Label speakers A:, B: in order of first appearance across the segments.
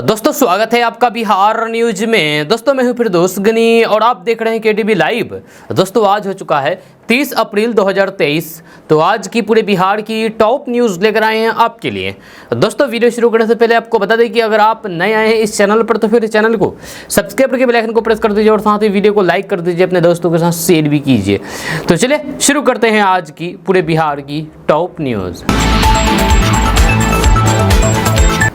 A: दोस्तों स्वागत है आपका बिहार न्यूज में। दोस्तों मैं हूं फिरदौस गनी और आप देख रहे हैं केटीवी लाइव। दोस्तों आज हो चुका है 30 अप्रैल 2023। तो आज की पूरे बिहार की टॉप न्यूज़ लेकर आए हैं आपके लिए। दोस्तों वीडियो शुरू करने से पहले आपको बता दें कि अगर आप नए आए हैं इस चैनल पर तो फिर चैनल को सब्सक्राइब करके बेल आइकन को प्रेस कर दीजिए और साथ ही वीडियो को लाइक कर दीजिए, अपने दोस्तों के साथ शेयर भी कीजिए। तो चलिए शुरू करते हैं आज की पूरे बिहार की टॉप न्यूज़।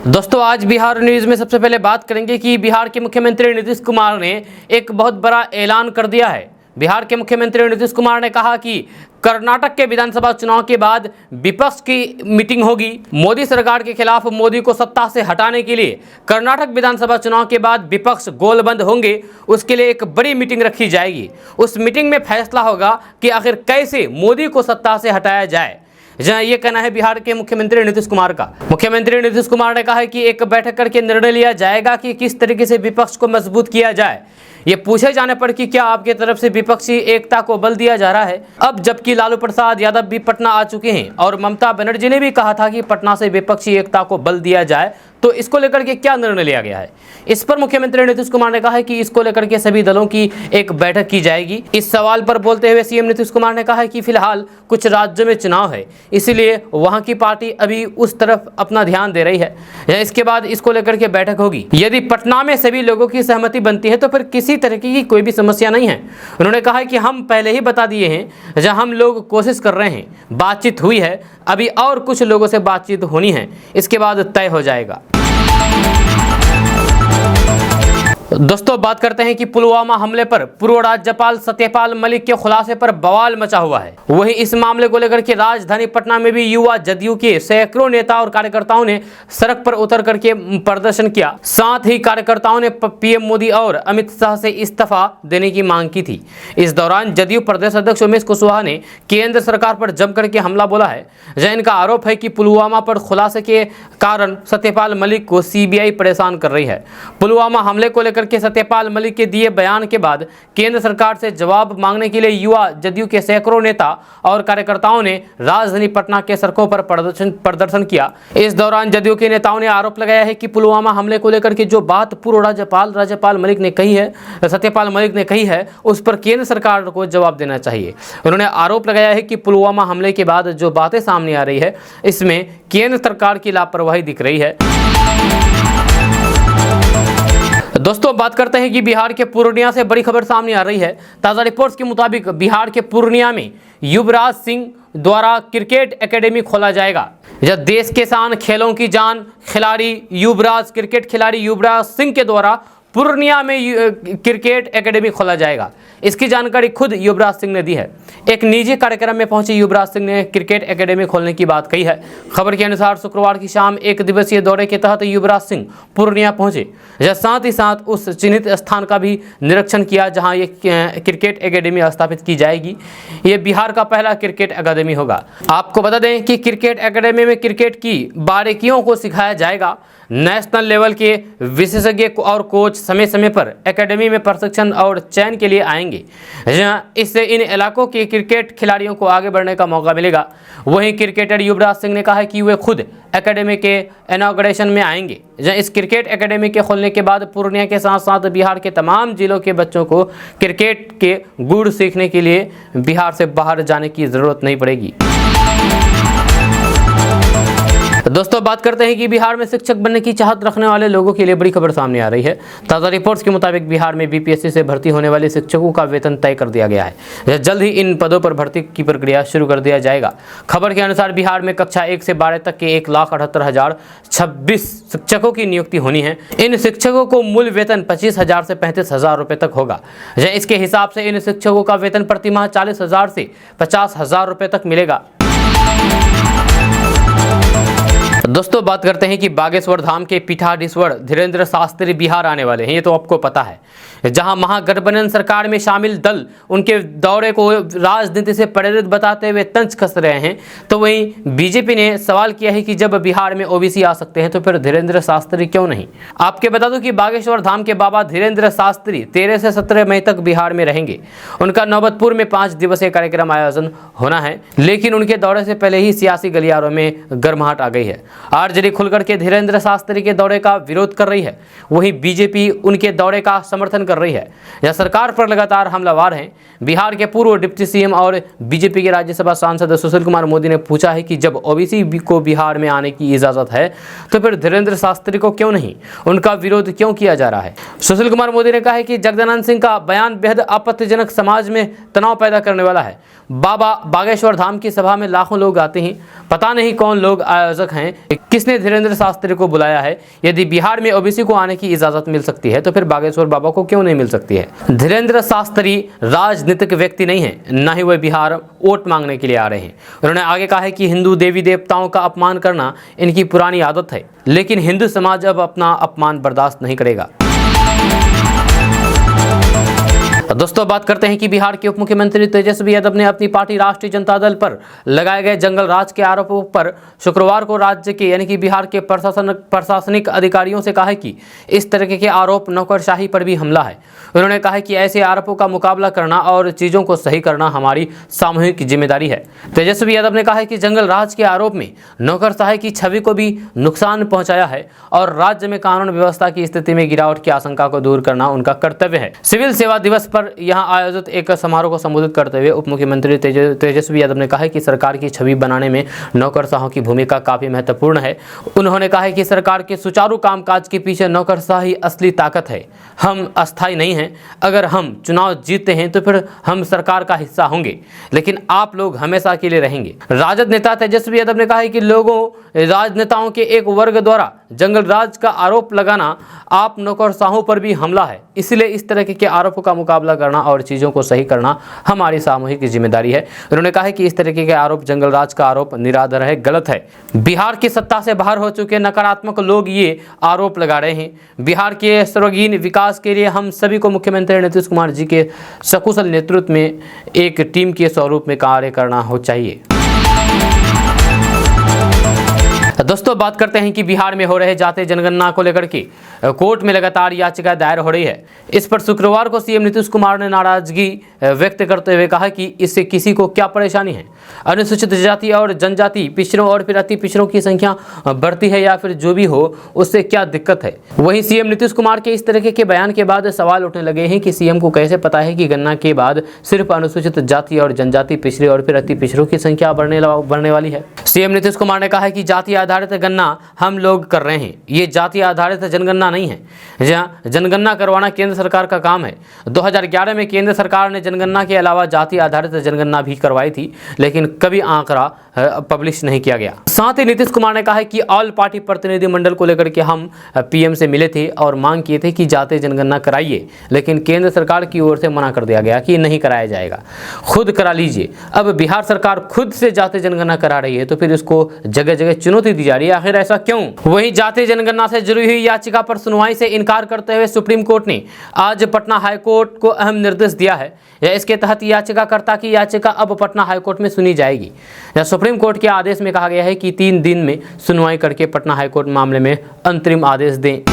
A: दोस्तों आज बिहार न्यूज़ में सबसे पहले बात करेंगे कि बिहार के मुख्यमंत्री नीतीश कुमार ने एक बहुत बड़ा ऐलान कर दिया है। बिहार के मुख्यमंत्री नीतीश कुमार ने कहा कि कर्नाटक के विधानसभा चुनाव के बाद विपक्ष की मीटिंग होगी। मोदी सरकार के खिलाफ मोदी को सत्ता से हटाने के लिए कर्नाटक विधानसभा चुनाव के बाद विपक्ष गोलबंद होंगे, उसके लिए एक बड़ी मीटिंग रखी जाएगी। उस मीटिंग में फैसला होगा कि आखिर कैसे मोदी को सत्ता से हटाया जाए। जहां ये कहना है बिहार के मुख्यमंत्री नीतीश कुमार का। मुख्यमंत्री नीतीश कुमार ने कहा है कि एक बैठक करके निर्णय लिया जाएगा कि किस तरीके से विपक्ष को मजबूत किया जाए। ये पूछे जाने पर कि क्या आपके तरफ से विपक्षी एकता को बल दिया जा रहा है। अब जबकि लालू प्रसाद यादव भी पटना आ चुके हैं और ममता बनर्जी ने भी कहा था कि पटना से विपक्षी एकता को बल दिया जाए, तो इसको लेकर के क्या निर्णय लिया गया है। इस पर मुख्यमंत्री नीतीश कुमार ने कहा है कि इसको लेकर के सभी दलों की एक बैठक की जाएगी। इस सवाल पर बोलते हुए सीएम नीतीश कुमार ने कहा है कि फिलहाल कुछ राज्यों में चुनाव है, इसलिए वहां की पार्टी अभी उस तरफ अपना ध्यान दे रही है। इसके बाद इसको लेकर के बैठक होगी। यदि पटना में सभी लोगों की सहमति बनती है तो फिर किसी तरह की कोई भी समस्या नहीं है। उन्होंने कहा है कि हम पहले ही बता दिए हैं, जहां हम लोग कोशिश कर रहे हैं, बातचीत हुई है, अभी और कुछ लोगों से बातचीत होनी है, इसके बाद तय हो जाएगा। दोस्तों बात करते हैं कि पुलवामा हमले पर पूर्व राज्यपाल सत्यपाल मलिक के खुलासे पर बवाल मचा हुआ है। वहीं इस मामले को लेकर के राजधानी पटना में भी युवा जदयू के सैकड़ों नेता और कार्यकर्ताओं ने सड़क पर उतर करके प्रदर्शन किया। साथ ही कार्यकर्ताओं ने पीएम मोदी और अमित शाह से इस्तीफा देने की मांग की थी। इस दौरान जदयू प्रदेश अध्यक्ष उमेश कुशवाहा ने केंद्र सरकार पर जम करके हमला बोला है। जहां इनका आरोप है कि पुलवामा पर खुलासे के कारण सत्यपाल मलिक को सीबीआई परेशान कर रही है। पुलवामा हमले को लेकर के सत्यपाल मलिक के दिए बयान के बाद केंद्र सरकार से जवाब मांगने के लिए युवा जदयू के सैकड़ों नेता और कार्यकर्ताओं ने राजधानी पटना के सड़कों पर प्रदर्शन किया। इस दौरान जदयू के नेताओं ने आरोप लगाया है कि पुलवामा हमले को लेकर के जो बात पूर्व राज्यपाल मलिक ने कही है, सत्यपाल मलिक ने कही है, उस पर केंद्र सरकार को जवाब देना चाहिए। उन्होंने आरोप लगाया है कि पुलवामा हमले के बाद जो बातें सामने आ रही है, इसमें केंद्र सरकार की लापरवाही दिख रही है। दोस्तों बात करते हैं कि बिहार के पूर्णिया से बड़ी खबर सामने आ रही है। ताज़ा रिपोर्ट्स के मुताबिक बिहार के पूर्णिया में युवराज सिंह द्वारा क्रिकेट एकेडमी खोला जाएगा। जब देश के शान, खेलों की जान क्रिकेट खिलाड़ी युवराज सिंह के द्वारा पूर्णिया में क्रिकेट एकेडमी खोला जाएगा। इसकी जानकारी खुद युवराज सिंह ने दी है। एक निजी कार्यक्रम में पहुंचे युवराज सिंह ने क्रिकेट एकेडमी खोलने की बात कही है। खबर के अनुसार शुक्रवार की शाम एक दिवसीय दौरे के तहत युवराज सिंह पूर्णिया पहुंचे, साथ ही साथ उस चिन्हित स्थान का भी निरीक्षण किया जहां ये क्रिकेट एकेडमी स्थापित की जाएगी। ये बिहार का पहला क्रिकेट अकादमी होगा। आपको बता दें कि क्रिकेट एकेडमी में क्रिकेट की बारीकियों को सिखाया जाएगा। नेशनल लेवल के विशेषज्ञ और कोच समय समय पर एकेडमी में प्रशिक्षण और चयन के लिए आएंगे। इससे इन इलाकों के क्रिकेट खिलाड़ियों को आगे बढ़ने का मौका मिलेगा। वहीं क्रिकेटर युवराज सिंह ने कहा है कि वे खुद एकेडमी के इनॉग्रेशन में आएंगे। इस क्रिकेट एकेडमी के खोलने के बाद पूर्णिया के साथ साथ बिहार के तमाम जिलों के बच्चों को क्रिकेट के गुण सीखने के लिए बिहार से बाहर जाने की ज़रूरत नहीं पड़ेगी। दोस्तों बात करते हैं कि बिहार में शिक्षक बनने की चाहत रखने वाले लोगों के लिए बड़ी खबर सामने आ रही है। ताज़ा रिपोर्ट्स के मुताबिक बिहार में बीपीएससी से भर्ती होने वाले शिक्षकों का वेतन तय कर दिया गया है। जल्द ही इन पदों पर भर्ती की प्रक्रिया शुरू कर दिया जाएगा। खबर के अनुसार बिहार में कक्षा 1 से 12 तक के 1,78,026 शिक्षकों की नियुक्ति होनी है। इन शिक्षकों को मूल वेतन 25,000 से 35,000 रुपये तक होगा। इसके हिसाब से इन शिक्षकों का वेतन प्रतिमाह 40,000 से 50,000 रुपये तक मिलेगा। दोस्तों बात करते हैं कि बागेश्वर धाम के पीठाधीश्वर धीरेन्द्र शास्त्री बिहार आने वाले हैं। ये तो आपको पता है। जहां महागठबंधन सरकार में शामिल दल उनके दौरे को राजनीति से प्रेरित बताते हुए तंज कस रहे हैं, तो वहीं बीजेपी ने सवाल किया है कि जब बिहार में ओबीसी आ सकते हैं तो फिर धीरेन्द्र शास्त्री क्यों नहीं। आपके बता दूं कि बागेश्वर धाम के बाबा धीरेन्द्र शास्त्री 13 से 17 मई तक बिहार में रहेंगे। उनका नौबतपुर में 5 दिवसीय कार्यक्रम आयोजन होना है, लेकिन उनके दौरे से पहले ही सियासी गलियारों में गर्माहट आ गई है। आरजेडी खुलकर के धीरेन्द्र शास्त्री के दौरे का विरोध कर रही है, वहीं बीजेपी उनके दौरे का समर्थन कर रही है। यह सरकार पर लगातार हमलावर हैं। बिहार के पूर्व डिप्टी सीएम और बीजेपी के राज्यसभा सांसद सुशील कुमार मोदी ने पूछा है कि जब ओबीसी को बिहार में आने की इजाजत है तो फिर धीरेन्द्र शास्त्री को क्यों नहीं, उनका विरोध क्यों किया जा रहा है। सुशील कुमार मोदी ने कहा है कि जगदानंद सिंह का बयान बेहद आपत्तिजनक, समाज में तनाव पैदा करने वाला है। बाबा बागेश्वर धाम की सभा में लाखों लोग आते हैं, पता नहीं कौन लोग आयोजक हैं, किसने धीरेन्द्र शास्त्री को बुलाया है। यदि बिहार में ओबीसी को आने की इजाजत मिल सकती है तो फिर बागेश्वर बाबा को क्यों नहीं मिल सकती है। धीरेन्द्र शास्त्री राजनीतिक व्यक्ति नहीं है, न ही वह बिहार वोट मांगने के लिए आ रहे हैं। उन्होंने आगे कहा है कि हिंदू देवी देवताओं का अपमान करना इनकी पुरानी आदत है, लेकिन हिंदू समाज अब अपना अपमान बर्दाश्त नहीं करेगा। दोस्तों, बात करते हैं कि बिहार के उप मुख्यमंत्री तेजस्वी यादव ने अपनी पार्टी राष्ट्रीय जनता दल पर लगाए गए जंगल राज के आरोपों पर शुक्रवार को राज्य के यानी कि बिहार के प्रशासनिक अधिकारियों से कहा है कि इस तरह के आरोप नौकरशाही पर भी हमला है। उन्होंने कहा है कि ऐसे आरोपों का मुकाबला करना और चीजों को सही करना हमारी सामूहिक जिम्मेदारी है। तेजस्वी यादव ने कहा है कि जंगल राज के आरोप में नौकरशाही की छवि को भी नुकसान पहुंचाया है और राज्य में कानून व्यवस्था की स्थिति में गिरावट की आशंका को दूर करना उनका कर्तव्य है। सिविल सेवा दिवस पर यहां आयोजित एक समारोह को संबोधित करते हुए उप मुख्यमंत्री तेजस्वी यादव ने कहा है कि सरकार की छवि बनाने में नौकरशाहों की भूमिका काफी महत्वपूर्ण है। उन्होंने कहा है कि सरकार के सुचारू कामकाज के पीछे नौकरशाही असली ताकत है। हम अस्थायी नहीं हैं। अगर हम चुनाव जीतते हैं तो फिर हम सरकार का हिस्सा होंगे, लेकिन आप लोग हमेशा के लिए रहेंगे। राजद नेता तेजस्वी यादव ने कहा है कि राजनेताओं के एक वर्ग द्वारा जंगल राज का आरोप लगाना आप नौकरशाहों पर भी हमला है। इसलिए इस तरह के आरोपों का मुकाबला करना और चीजों को सही करना हमारी सामूहिक जिम्मेदारी है। उन्होंने कहा है कि इस तरीके के आरोप, जंगल राज का आरोप निराधार है, गलत है। बिहार की सत्ता से बाहर हो चुके नकारात्मक लोग ये आरोप लगा रहे हैं। बिहार के सर्वांगीण विकास के लिए हम सभी को मुख्यमंत्री नीतीश कुमार जी के सकुशल नेतृत्व में एक टीम के स्वरूप में कार्य करना हो चाहिए। दोस्तों, बात करते हैं कि बिहार में हो रहे जातीय जनगणना को लेकर के कोर्ट में लगातार याचिका दायर हो रही है। इस पर शुक्रवार को सीएम नीतीश कुमार ने नाराजगी व्यक्त करते हुए कहा कि इससे किसी को क्या परेशानी है। अनुसूचित जाति और जनजाति पिछड़ों और फिर अति पिछड़ों की संख्या बढ़ती है या फिर जो भी हो, उससे क्या दिक्कत है। वहीं सीएम नीतीश कुमार के इस तरह के बयान के बाद सवाल उठने लगे हैं कि सीएम को कैसे पता है कि गणना के बाद सिर्फ अनुसूचित जाति और जनजाति पिछड़े और फिर अति पिछड़ों की संख्या बढ़ने वाली है। सीएम नीतीश कुमार ने कहा है कि जाति आधारित गणना हम लोग कर रहे हैं, ये जाति आधारित जनगणना नहीं है। जहां जनगणना करवाना केंद्र सरकार का काम है। 2011 में केंद्र सरकार ने जनगणना के अलावा जाति आधारित जनगणना भी करवाई थी, लेकिन कभी आंकड़ा पब्लिश नहीं किया गया। साथ ही नीतीश कुमार ने कहा है कि ऑल पार्टी प्रतिनिधि मंडल को लेकर के हम पीएम से मिले थे और मांग किए थे कि जाति जनगणना कराइए, लेकिन केंद्र सरकार की ओर से मना कर दिया गया कि नहीं कराया जाएगा, खुद करा लीजिए। अब बिहार सरकार खुद से जाति जनगणना करा रही है तो फिर इसको जगह जगह चुनौती दी जा रही है। आखिर ऐसा क्यों? वहीं जाति जनगणना से जुड़ी हुई याचिका पर सुनवाई से इनकार करते हुए सुप्रीम कोर्ट ने आज पटना हाईकोर्ट को अहम निर्देश दिया है। इसके तहत याचिकाकर्ता की याचिका अब पटना हाईकोर्ट में सुनी जाएगी। सुप्रीम कोर्ट के आदेश में कहा गया है कि 3 दिन में सुनवाई करके पटना हाईकोर्ट मामले में अंतरिम आदेश दें।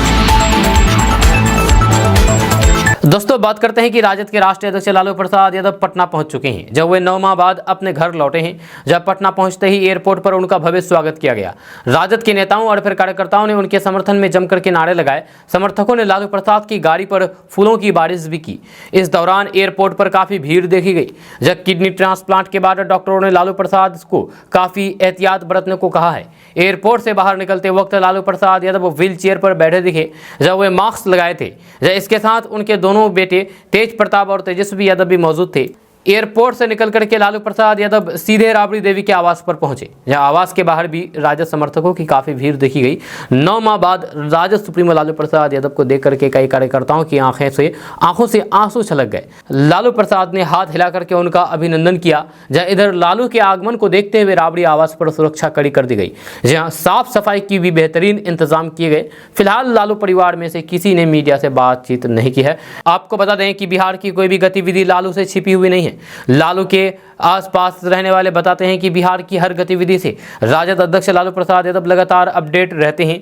A: दोस्तों, बात करते हैं कि राजद के राष्ट्रीय अध्यक्ष लालू प्रसाद यादव पटना पहुंच चुके हैं। जब वे 9 माह बाद अपने घर लौटे हैं, जब पटना पहुंचते ही एयरपोर्ट पर उनका भव्य स्वागत किया गया। राजद के नेताओं और फिर कार्यकर्ताओं ने उनके समर्थन में जमकर के नारे लगाए। समर्थकों ने लालू प्रसाद की गाड़ी पर फूलों की बारिश भी की। इस दौरान एयरपोर्ट पर काफी भीड़ देखी गई। जब किडनी ट्रांसप्लांट के बाद डॉक्टरों ने लालू प्रसाद को काफी एहतियात बरतने को कहा है। एयरपोर्ट से बाहर निकलते वक्त लालू प्रसाद यादव व्हील चेयर पर बैठे दिखे, जब वे मास्क लगाए थे। इसके साथ उनके दोनों बेटे तेज प्रताप और तेजस्वी यादव भी मौजूद थे। एयरपोर्ट से निकल करके लालू प्रसाद यादव सीधे राबड़ी देवी के आवास पर पहुंचे, जहां आवास के बाहर भी राजद समर्थकों की काफी भीड़ देखी गई। 9 माह बाद राजद सुप्रीमो लालू प्रसाद यादव को देख करके कई कार्यकर्ताओं की आंखों से आंसू छलक गए। लालू प्रसाद ने हाथ हिला करके उनका अभिनंदन किया। जहां इधर लालू के आगमन को देखते हुए राबड़ी आवास पर सुरक्षा कड़ी कर दी गई, जहां साफ सफाई की भी बेहतरीन इंतजाम किए गए। फिलहाल लालू परिवार में से किसी ने मीडिया से बातचीत नहीं की है। आपको बता दें कि बिहार की कोई भी गतिविधि लालू से छिपी हुई नहीं है। लालू के आसपास रहने वाले बताते हैं कि बिहार की हर गतिविधि से राजद अध्यक्ष लालू प्रसाद यादव लगातार अपडेट रहते हैं।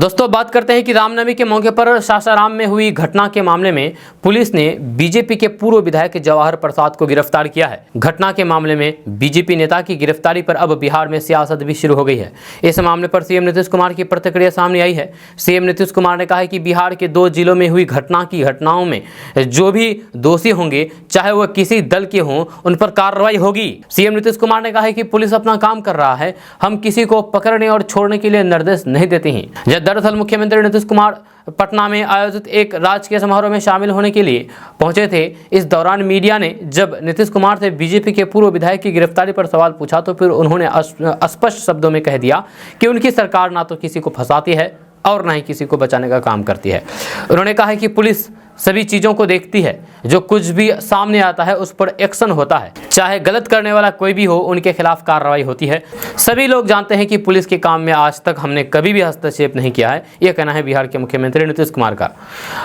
A: दोस्तों बात करते हैं कि रामनवमी के मौके पर सासाराम में हुई घटना के मामले में पुलिस ने बीजेपी के पूर्व विधायक जवाहर प्रसाद को गिरफ्तार किया है। घटना के मामले में बीजेपी नेता की गिरफ्तारी पर अब बिहार में सियासत भी शुरू हो गई है। इस मामले पर सीएम नीतीश कुमार की प्रतिक्रिया सामने आई है। सीएम नीतीश कुमार ने कहा है कि बिहार के 2 जिलों में हुई घटनाओं में जो भी दोषी होंगे, चाहे वह किसी दल के हों, उन पर कार्रवाई होगी। सीएम नीतीश कुमार ने कहा है कि पुलिस अपना काम कर रहा है, हम किसी को पकड़ने और छोड़ने के लिए निर्देश नहीं देते हैं। दरअसल मुख्यमंत्री नीतीश कुमार पटना में आयोजित एक राजकीय समारोह में शामिल होने के लिए पहुंचे थे। इस दौरान मीडिया ने जब नीतीश कुमार से बीजेपी के पूर्व विधायक की गिरफ्तारी पर सवाल पूछा तो फिर उन्होंने स्पष्ट शब्दों में कह दिया कि उनकी सरकार ना तो किसी को फंसाती है और ना ही किसी को बचाने का काम करती है। उन्होंने कहा है कि पुलिस सभी चीज़ों को देखती है, जो कुछ भी सामने आता है उस पर एक्शन होता है, चाहे गलत करने वाला कोई भी हो उनके खिलाफ कार्रवाई होती है। सभी लोग जानते हैं कि पुलिस के काम में आज तक हमने कभी भी हस्तक्षेप नहीं किया है। यह कहना है बिहार के मुख्यमंत्री नीतीश कुमार का।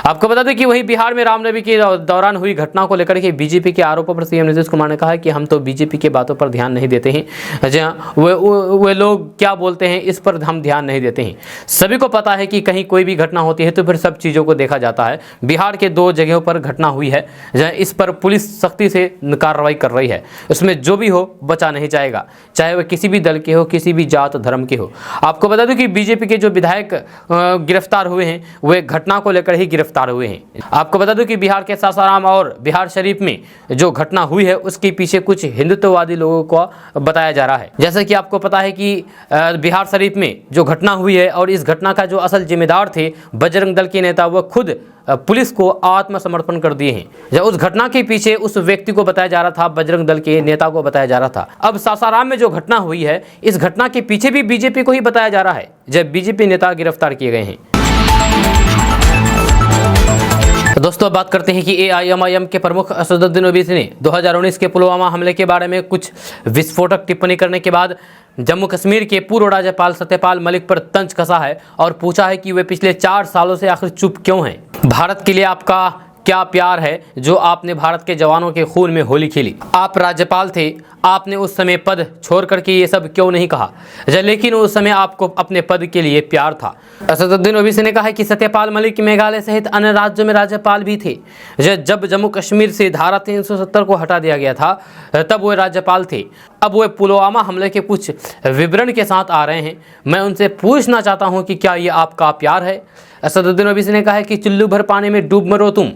A: आपको बता दें कि वही बिहार में रामनवमी के दौरान हुई घटना को लेकर के बीजेपी के आरोपों पर सीएम नीतीश कुमार ने कहा कि हम तो बीजेपी की बातों पर ध्यान नहीं देते हैं, वे लोग क्या बोलते हैं इस पर हम ध्यान नहीं देते हैं। सभी को पता है कि कहीं कोई भी घटना होती है तो फिर सब चीज़ों को देखा जाता है। बिहार के 2 जगहों पर घटना हुई है, जहां इस पर पुलिस सख्ती से कार्रवाई कर रही है। उसमें जो भी हो बचा नहीं जाएगा, चाहे वह किसी भी दल के हो, किसी भी जात धर्म के हो। आपको बता दूं कि बीजेपी के जो विधायक गिरफ्तार हुए हैं वे घटना को लेकर ही गिरफ्तार हुए हैं। आपको बता दूं कि बिहार के सासाराम और बिहार शरीफ में जो घटना हुई है उसके पीछे कुछ हिंदुत्ववादी लोगों को बताया जा रहा है। जैसे कि आपको पता है कि बिहार शरीफ में जो घटना हुई है और इस घटना का जो असल जिम्मेदार थे बजरंग दल के नेता, वह खुद पुलिस को आत्मसमर्पण कर दिए हैं। जब उस घटना के पीछे उस व्यक्ति को बताया जा रहा था, बजरंग दल के नेता को बताया जा रहा था। अब सासाराम में जो घटना हुई है, इस घटना के पीछे भी बीजेपी को ही बताया जा रहा है, जब बीजेपी नेता गिरफ्तार किए गए हैं। दोस्तों बात करते हैं कि AIMIM के प्रमुख असदुद्दीन ओवैसी ने 2019 के पुलवामा हमले के बारे में कुछ विस्फोटक टिप्पणी करने के बाद जम्मू कश्मीर के पूर्व राज्यपाल सत्यपाल मलिक पर तंज कसा है और पूछा है कि वे पिछले 4 सालों से आखिर चुप क्यों हैं। भारत के लिए आपका क्या प्यार है जो आपने भारत के जवानों के खून में होली खेली? आप राज्यपाल थे, आपने उस समय पद छोड़ करके ये सब क्यों नहीं कहा? लेकिन उस समय आपको अपने पद के लिए प्यार था। असदुद्दीन ओवैसी ने कहा है कि सत्यपाल मलिक मेघालय सहित अन्य राज्यों में राज्यपाल भी थे। जब जम्मू कश्मीर से धारा 370 को हटा दिया गया था तब वो राज्यपाल थे। अब वो पुलवामा हमले के कुछ विवरण के साथ आ रहे हैं। मैं उनसे पूछना चाहता हूँ कि क्या ये आपका प्यार है? असदुद्दीन ओवैसी ने कहा है कि चुल्लू भर पानी में डूब मरो तुम।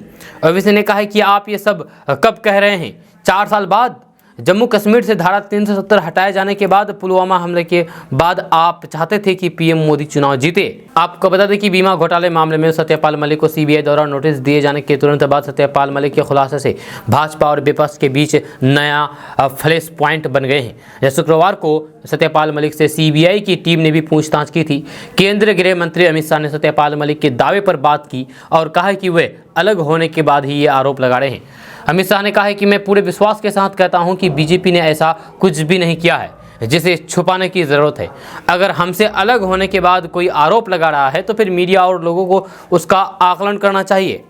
A: ओवैसी ने कहा है कि आप ये सब कब कह रहे हैं? 4 साल बाद? जम्मू कश्मीर से धारा 370 हटाए जाने के बाद, पुलवामा हमले के बाद आप चाहते थे कि पीएम मोदी चुनाव जीते। आपको बता दें कि बीमा घोटाले मामले में सत्यपाल मलिक को सीबीआई द्वारा नोटिस दिए जाने के तुरंत बाद सत्यपाल मलिक के खुलासे से भाजपा और विपक्ष के बीच नया फ्लैश पॉइंट बन गए हैं। शुक्रवार को सत्यपाल मलिक से सीबीआई की टीम ने भी पूछताछ की थी। केंद्रीय गृह मंत्री अमित शाह ने सत्यपाल मलिक के दावे पर बात की और कहा कि वे अलग होने के बाद ही ये आरोप लगा रहे हैं। अमित शाह ने कहा है कि मैं पूरे विश्वास के साथ कहता हूं कि बीजेपी ने ऐसा कुछ भी नहीं किया है जिसे छुपाने की ज़रूरत है। अगर हमसे अलग होने के बाद कोई आरोप लगा रहा है तो फिर मीडिया और लोगों को उसका आकलन करना चाहिए।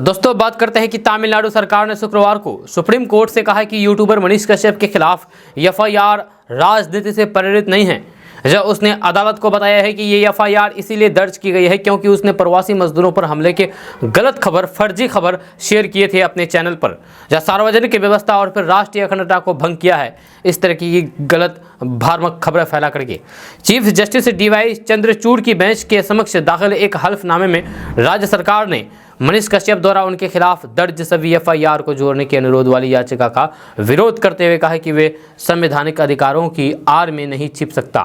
A: दोस्तों बात करते हैं कि तमिलनाडु सरकार ने शुक्रवार को सुप्रीम कोर्ट से कहा है कि यूट्यूबर मनीष कश्यप के खिलाफ FIR राजनीति से प्रेरित नहीं है। जब उसने अदालत को बताया है कि ये FIR इसीलिए दर्ज की गई है क्योंकि उसने प्रवासी मजदूरों पर हमले के गलत खबर, फर्जी खबर शेयर किए थे अपने चैनल पर, जहाँ सार्वजनिक व्यवस्था और फिर राष्ट्रीय अखंडता को भंग किया है, इस तरह की गलत भ्रामक खबरें फैला करके। चीफ जस्टिस DY चंद्रचूड़ की बेंच के समक्ष दाखिल एक हल्फनामे में राज्य सरकार ने मनीष कश्यप द्वारा उनके खिलाफ दर्ज सभी FIR को जोड़ने के अनुरोध वाली याचिका का विरोध करते हुए कहा कि वे संवैधानिक अधिकारों की आड़ में नहीं छिप सकता।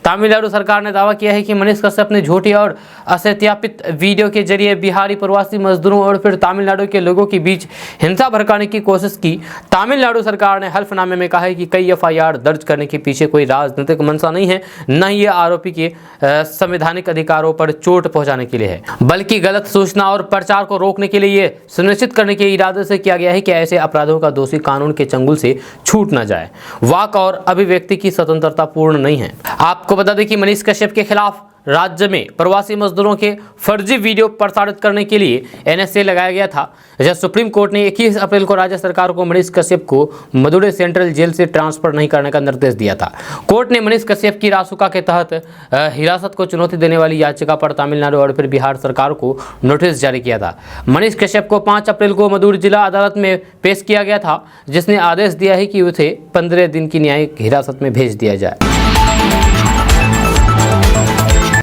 A: तमिलनाडु सरकार ने दावा किया है कि मनीष कश्यप ने झूठी और असत्यापित वीडियो के जरिए बिहारी प्रवासी मजदूरों और फिर तमिलनाडु के लोगों के बीच हिंसा भड़काने की कोशिश की। तमिलनाडु सरकार ने हल्फनामे में कहा है कि कई FIR दर्ज करने के पीछे कोई राजनीतिक मंशा नहीं है, न ही ये आरोपी के संवैधानिक अधिकारों पर चोट पहुंचाने के लिए है, बल्कि गलत सूचना और प्रचार को रोकने के लिए ये सुनिश्चित करने के इरादे से किया गया है कि ऐसे अपराधों का दोषी कानून के चंगुल से छूट न जाए। वाक और अभिव्यक्ति की स्वतंत्रता पूर्ण नहीं है। आपको बता दें कि मनीष कश्यप के खिलाफ राज्य में प्रवासी मजदूरों के फर्जी वीडियो प्रसारित करने के लिए एनएसए लगाया गया था। जब सुप्रीम कोर्ट ने 21 अप्रैल को राज्य सरकार को मनीष कश्यप को मदुरै सेंट्रल जेल से ट्रांसफर नहीं करने का निर्देश दिया था। कोर्ट ने मनीष कश्यप की रासुका के तहत हिरासत को चुनौती देने वाली याचिका पर तमिलनाडु और फिर बिहार सरकार को नोटिस जारी किया था। मनीष कश्यप को 5 अप्रैल को मदुरै जिला अदालत में पेश किया गया था, जिसने आदेश दिया है कि उसे 15 दिन की न्यायिक हिरासत में भेज दिया जाए।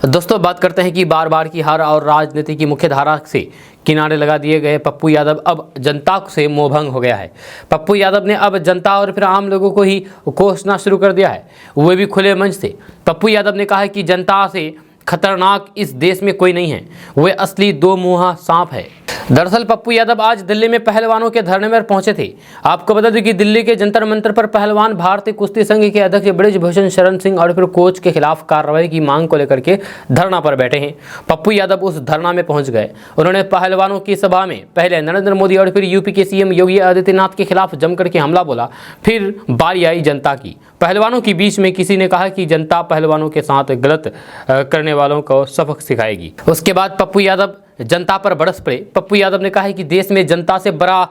A: दोस्तों, बात करते हैं कि बार बार की हार और राजनीति की मुख्य धारा से किनारे लगा दिए गए पप्पू यादव अब जनता से मोहभंग हो गया है। पप्पू यादव ने अब जनता और फिर आम लोगों को ही कोसना शुरू कर दिया है, वो भी खुले मंच से। पप्पू यादव ने कहा है कि जनता से खतरनाक इस देश में कोई नहीं है, वे असली दो मुँहा सांप है। दरअसल पप्पू यादव आज दिल्ली में पहलवानों के धरने में पहुंचे थे। आपको बता दें कि दिल्ली के जंतर मंतर पर पहलवान भारतीय कुश्ती संघ के अध्यक्ष बृजभूषण शरण सिंह और फिर कोच के खिलाफ कार्रवाई की मांग को लेकर के धरना पर बैठे हैं। पप्पू यादव उस धरना में पहुंच गए। उन्होंने पहलवानों की सभा में पहले नरेंद्र मोदी और फिर यूपी के सीएम योगी आदित्यनाथ के खिलाफ जमकर के हमला बोला। फिर बारी आई जनता की। पहलवानों के बीच में किसी ने कहा कि जनता पहलवानों के साथ गलत करने वालों को सबक सिखाएगी। उसके बाद पप्पू यादव जनता पर बरस पड़े। पप्पू यादव ने कहा है कि देश में जनता से बड़ा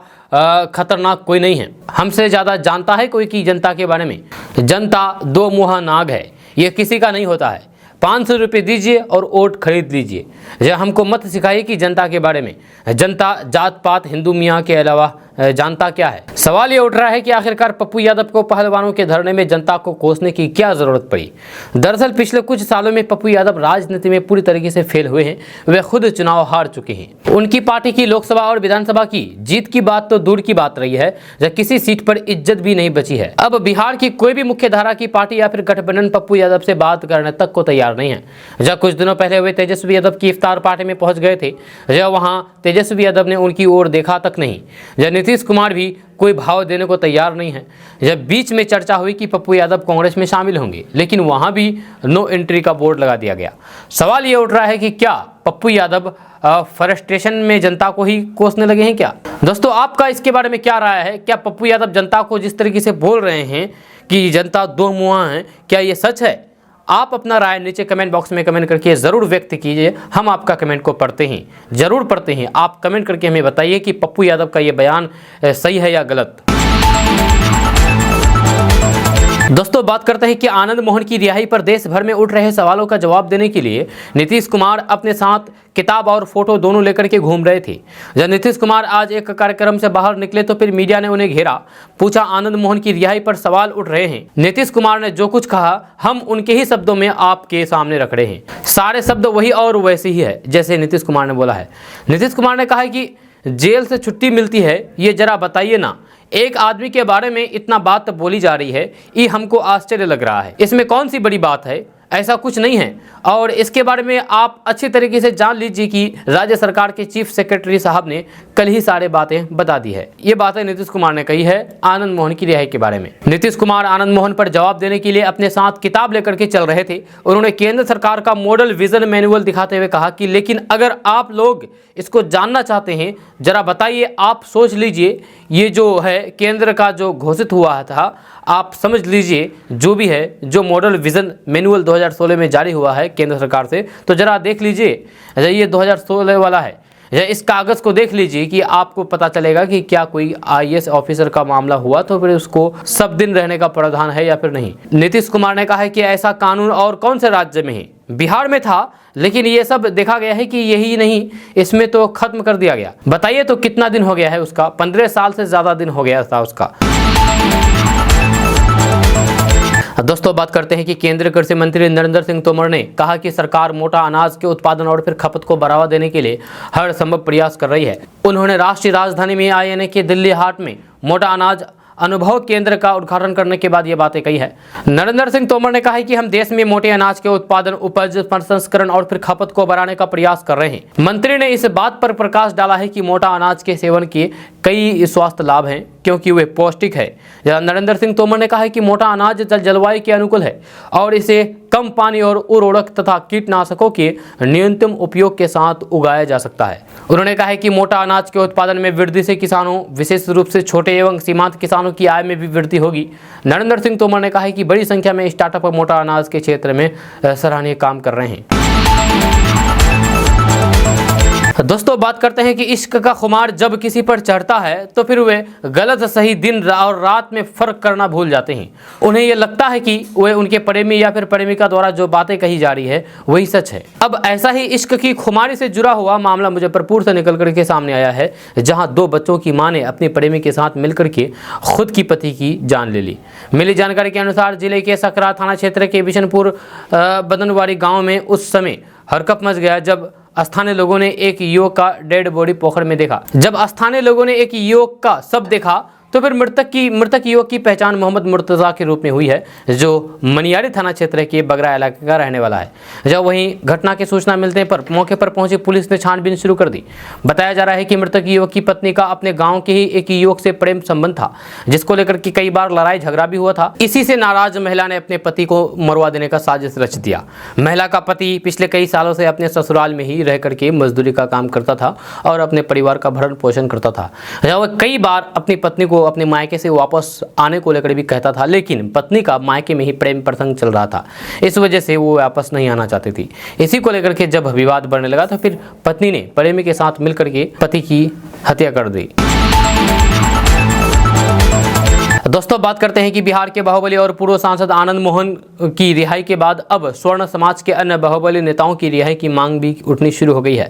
A: खतरनाक कोई नहीं है, हमसे ज़्यादा जानता है कोई की जनता के बारे में। जनता दो मुँहा नाग है, ये किसी का नहीं होता है। 500 रुपये दीजिए और वोट खरीद लीजिए। यह हमको मत सिखाइए कि जनता के बारे में। जनता जात पात हिंदू मियाँ के अलावा जानता क्या है। सवाल ये उठ रहा है कि आखिरकार पप्पू यादव को पहलवानों के धरने में जनता को कोसने की क्या जरूरत पड़ी। दरअसल पिछले कुछ सालों में पप्पू यादव राजनीति में पूरी तरीके से फेल हुए हैं। वे खुद चुनाव हार चुके हैं। उनकी पार्टी की लोकसभा और विधानसभा की जीत की बात तो दूर की बात रही है, जब किसी सीट पर इज्जत भी नहीं बची है। अब बिहार की कोई भी मुख्य धारा की पार्टी या फिर गठबंधन पप्पू यादव से बात करने तक को तैयार नहीं है। जब कुछ दिनों पहले वे तेजस्वी यादव की इफ्तार पार्टी में पहुंच गए थे, जब वहां तेजस्वी यादव ने उनकी ओर देखा तक नहीं। जब नीतीश कुमार भी कोई भाव देने को तैयार नहीं है। जब बीच में चर्चा हुई कि पप्पू यादव कांग्रेस में शामिल होंगे, लेकिन वहां भी नो एंट्री का बोर्ड लगा दिया गया। सवाल ये उठ रहा है कि क्या पप्पू यादव फ्रस्ट्रेशन में जनता को ही कोसने लगे हैं क्या? दोस्तों, आपका इसके बारे में क्या राय है? क्या पप्पू यादव जनता को जिस तरीके से बोल रहे हैं कि जनता दो मुँहा है, क्या ये सच है? आप अपना राय नीचे कमेंट बॉक्स में कमेंट करके ज़रूर व्यक्त कीजिए। हम आपका कमेंट को पढ़ते हैं, ज़रूर पढ़ते हैं। आप कमेंट करके हमें बताइए कि पप्पू यादव का ये बयान सही है या गलत। दोस्तों, बात करते हैं कि आनंद मोहन की रिहाई पर देश भर में उठ रहे सवालों का जवाब देने के लिए नीतीश कुमार अपने साथ किताब और फोटो दोनों लेकर के घूम रहे थे। जब नीतीश कुमार आज एक कार्यक्रम से बाहर निकले तो फिर मीडिया ने उन्हें घेरा, पूछा आनंद मोहन की रिहाई पर सवाल उठ रहे हैं। नीतीश कुमार ने जो कुछ कहा हम उनके ही शब्दों में आपके सामने रख रहे हैं। सारे शब्द वही और वैसे ही है जैसे नीतीश कुमार ने बोला है। नीतीश कुमार ने कहा कि जेल से छुट्टी मिलती है, ये जरा बताइए ना। एक आदमी के बारे में इतना बात बोली जा रही है, ये हमको आश्चर्य लग रहा है। इसमें कौन सी बड़ी बात है? ऐसा कुछ नहीं है। और इसके बारे में आप अच्छी तरीके से जान लीजिए कि राज्य सरकार के चीफ सेक्रेटरी साहब ने कल ही सारे बातें बता दी है। ये बातें नीतीश कुमार ने कही है आनंद मोहन की रिहाई के बारे में। नीतीश कुमार आनंद मोहन पर जवाब देने के लिए अपने साथ किताब लेकर के चल रहे थे। उन्होंने केंद्र सरकार का मॉडल विजन मैनुअल दिखाते हुए कहा कि लेकिन अगर आप लोग इसको जानना चाहते हैं, जरा बताइए, आप सोच लीजिए, ये जो है केंद्र का जो घोषित हुआ था, आप समझ लीजिए जो भी है, जो मॉडल विजन मैनुअल 2016 में जारी हुआ है केंद्र सरकार से, तो जरा देख लीजिए। ये 2016 वाला है। इस कागज़ को देख लीजिए कि आपको पता चलेगा कि क्या कोई आईएएस ऑफिसर का मामला हुआ तो फिर उसको सब दिन रहने का प्रावधान है या फिर नहीं। नीतीश कुमार ने कहा है कि ऐसा कानून और कौन से राज्य में है? बिहार में था, लेकिन ये सब देखा गया है कि यही नहीं, इसमें तो खत्म कर दिया गया। बताइए तो कितना दिन हो गया है उसका? 15 साल से ज़्यादा दिन हो गया था उसका। दोस्तों, बात करते हैं कि केंद्रीय कृषि मंत्री नरेंद्र सिंह तोमर ने कहा कि सरकार मोटा अनाज के उत्पादन और फिर खपत को बढ़ावा देने के लिए हर संभव प्रयास कर रही है। उन्होंने राष्ट्रीय राजधानी में आईएनए के दिल्ली हाट में मोटा अनाज अनुभव केंद्र का उद्घाटन करने के बाद ये बातें कही है। नरेंद्र सिंह तोमर ने कहा है कि हम देश में मोटे अनाज के उत्पादन, उपज, प्रसंस्करण और फिर खपत को बढ़ाने का प्रयास कर रहे हैं। मंत्री ने इस बात पर प्रकाश डाला है कि मोटा अनाज के सेवन के कई स्वास्थ्य लाभ हैं क्योंकि वे पौष्टिक है। नरेंद्र सिंह तोमर ने कहा है कि मोटा अनाज जलवायु के अनुकूल है और इसे कम पानी और उर्वरक तथा कीटनाशकों के न्यूनतम उपयोग के साथ उगाया जा सकता है। उन्होंने कहा है कि मोटा अनाज के उत्पादन में वृद्धि से किसानों, विशेष रूप से छोटे एवं सीमांत किसानों की आय में भी वृद्धि होगी। नरेंद्र सिंह तोमर ने कहा है कि बड़ी संख्या में स्टार्टअप मोटा अनाज के क्षेत्र में सराहनीय काम कर रहे हैं। दोस्तों बात करते हैं कि इश्क का खुमार जब किसी पर चढ़ता है तो फिर वे गलत सही दिन और रात में फर्क करना भूल जाते हैं। उन्हें यह लगता है कि वे उनके प्रेमी या फिर प्रेमिका द्वारा जो बातें कही जा रही है वही सच है। अब ऐसा ही इश्क की खुमारी से जुड़ा हुआ मामला मुजफ्फरपुर से निकल करके सामने आया है, जहां 2 बच्चों की मां ने अपने प्रेमी के साथ मिलकर के खुद की पति की जान ले ली। मिली जानकारी के अनुसार जिले के सकरा थाना क्षेत्र के बिशनपुर बदनवाड़ी गाँव में उस समय हरकत मच गया जब स्थानीय लोगों ने एक युवक का डेड बॉडी पोखर में देखा। जब स्थानीय लोगों ने एक युवक का शव देखा तो फिर मृतक युवक की पहचान मोहम्मद मुर्तजा के रूप में हुई है, जो मनियारी थाना क्षेत्र के बगरा इलाके का रहने वाला है। जब वहीं घटना की सूचना मिलने पर मौके पर पहुंची पुलिस ने छानबीन शुरू कर दी। बताया जा रहा है कि मृतक युवक की पत्नी का अपने गांव के ही एक युवक से प्रेम संबंध था, जिसको लेकर के कई बार लड़ाई झगड़ा भी हुआ था। इसी से नाराज महिला ने अपने पति को मरवा देने का साजिश रच दिया। महिला का पति पिछले कई सालों से अपने ससुराल में ही रह करके मजदूरी का काम करता था और अपने परिवार का भरण पोषण करता था। वह कई बार अपनी पत्नी को अपने मायके से वापस आने को लेकर भी कहता था, लेकिन पत्नी का मायके में ही प्रेम प्रसंग चल रहा था, इस वजह से वो वापस नहीं आना चाहती थी। इसी को लेकर के जब विवाद बढ़ने लगा तो फिर पत्नी ने प्रेमी के साथ मिलकर के पति की हत्या कर दी। दोस्तों बात करते हैं कि बिहार के बाहुबली और पूर्व सांसद आनंद मोहन की रिहाई के बाद अब स्वर्ण समाज के अन्य बाहुबली नेताओं की रिहाई की मांग भी उठनी शुरू हो गई है।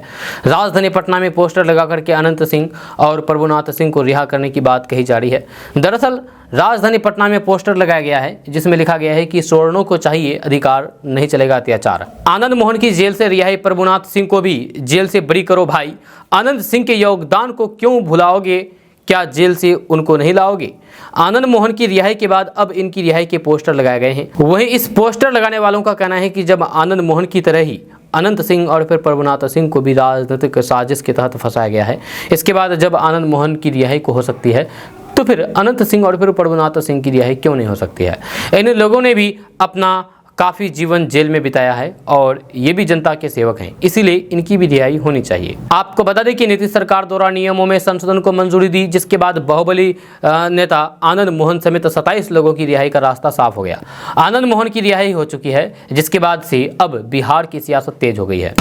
A: राजधानी पटना में पोस्टर लगाकर के अनंत सिंह और प्रभुनाथ सिंह को रिहा करने की बात कही जा रही है। दरअसल राजधानी पटना में पोस्टर लगाया गया है जिसमें लिखा गया है कि स्वर्णों को चाहिए अधिकार, नहीं चलेगा अत्याचार। आनंद मोहन की जेल से रिहाई, प्रभुनाथ सिंह को भी जेल से बरी करो भाई, आनंद सिंह के योगदान को क्यों भुलाओगे, क्या जेल से उनको नहीं लाओगे। आनंद मोहन की रिहाई के बाद अब इनकी रिहाई के पोस्टर लगाए गए हैं। वहीं इस पोस्टर लगाने वालों का कहना है कि जब आनंद मोहन की तरह ही अनंत सिंह और फिर प्रभुनाथ सिंह को भी राजनीतिक साजिश के तहत फंसाया गया है, इसके बाद जब आनंद मोहन की रिहाई को हो सकती है तो फिर अनंत सिंह और फिर प्रभुनाथ सिंह की रिहाई क्यों नहीं हो सकती है। इन लोगों ने भी अपना काफ़ी जीवन जेल में बिताया है और ये भी जनता के सेवक हैं, इसीलिए इनकी भी रिहाई होनी चाहिए। आपको बता दें कि नीतीश सरकार द्वारा नियमों में संशोधन को मंजूरी दी, जिसके बाद बाहुबली नेता आनंद मोहन समेत 27 लोगों की रिहाई का रास्ता साफ हो गया। आनंद मोहन की रिहाई हो चुकी है, जिसके बाद से अब बिहार की सियासत तेज हो गई है।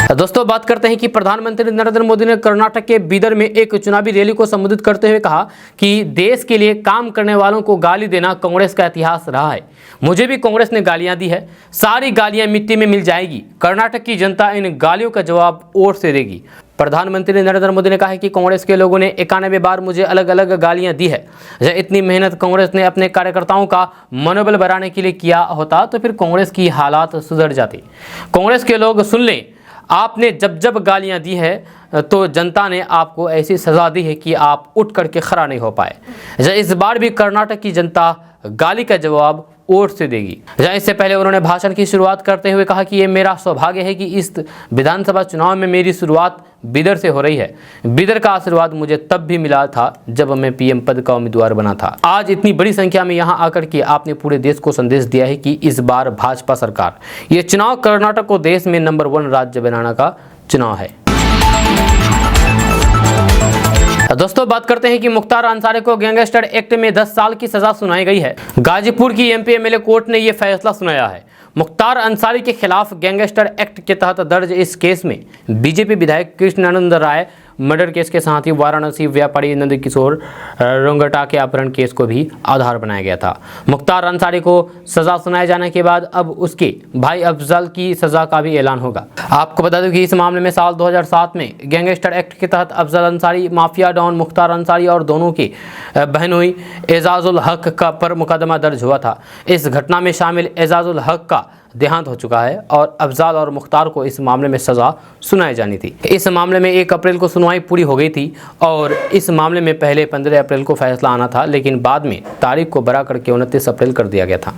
A: दोस्तों बात करते हैं कि प्रधानमंत्री नरेंद्र मोदी ने कर्नाटक के बीदर में एक चुनावी रैली को संबोधित करते हुए कहा कि देश के लिए काम करने वालों को गाली देना कांग्रेस का इतिहास रहा है। मुझे भी कांग्रेस ने गालियां दी है, सारी गालियां मिट्टी में मिल जाएगी। कर्नाटक की जनता इन गालियों का जवाब वोट से देगी। प्रधानमंत्री नरेंद्र मोदी ने कहा है कि कांग्रेस के लोगों ने 91 बार मुझे अलग अलग गालियां दी है। जब इतनी मेहनत कांग्रेस ने अपने कार्यकर्ताओं का मनोबल बढ़ाने के लिए किया होता तो फिर कांग्रेस की हालात सुधर जाती। कांग्रेस के लोग सुन लें, आपने जब जब गालियां दी है तो जनता ने आपको ऐसी सज़ा दी है कि आप उठ करके खड़ा नहीं हो पाए। इस बार भी कर्नाटक की जनता गाली का जवाब वोट से देगी। इससे पहले उन्होंने भाषण की शुरुआत करते हुए कहा कि ये मेरा सौभाग्य है कि इस विधानसभा चुनाव में मेरी शुरुआत बीदर से हो रही है। बीदर का आशीर्वाद मुझे तब भी मिला था जब मैं पीएम पद का उम्मीदवार बना था। आज इतनी बड़ी संख्या में यहाँ आकर के आपने पूरे देश को संदेश दिया है कि इस बार भाजपा सरकार, ये चुनाव कर्नाटक को देश में नंबर 1 राज्य बनाने का चुनाव है। दोस्तों बात करते हैं कि मुख्तार अंसारी को गैंगस्टर एक्ट में 10 साल की सजा सुनाई गई है। गाजीपुर की एमपी एमएलए कोर्ट ने यह फैसला सुनाया है। मुख्तार अंसारी के खिलाफ गैंगस्टर एक्ट के तहत दर्ज इस केस में बीजेपी विधायक कृष्णानंद राय मर्डर केस के साथ ही वाराणसी व्यापारी नंदकिशोर रोंगटा के अपहरण केस को भी आधार बनाया गया था। मुख्तार अंसारी को सजा सुनाए जाने के बाद अब उसके भाई अफजल की सजा का भी ऐलान होगा। आपको बता दूं कि इस मामले में साल 2007 में गैंगस्टर एक्ट के तहत अफजल अंसारी, माफिया डॉन मुख्तार अंसारी और दोनों की बहनोई एजाजुल हक का पर मुकदमा दर्ज हुआ था। इस घटना में शामिल एजाजुल हक का देहांत हो चुका है और अफजाल और मुख्तार को इस मामले में सज़ा सुनाई जानी थी। इस मामले में 1 अप्रैल को सुनवाई पूरी हो गई थी और इस मामले में पहले 15 अप्रैल को फैसला आना था, लेकिन बाद में तारीख को बढ़ा करके 29 अप्रैल कर दिया गया था।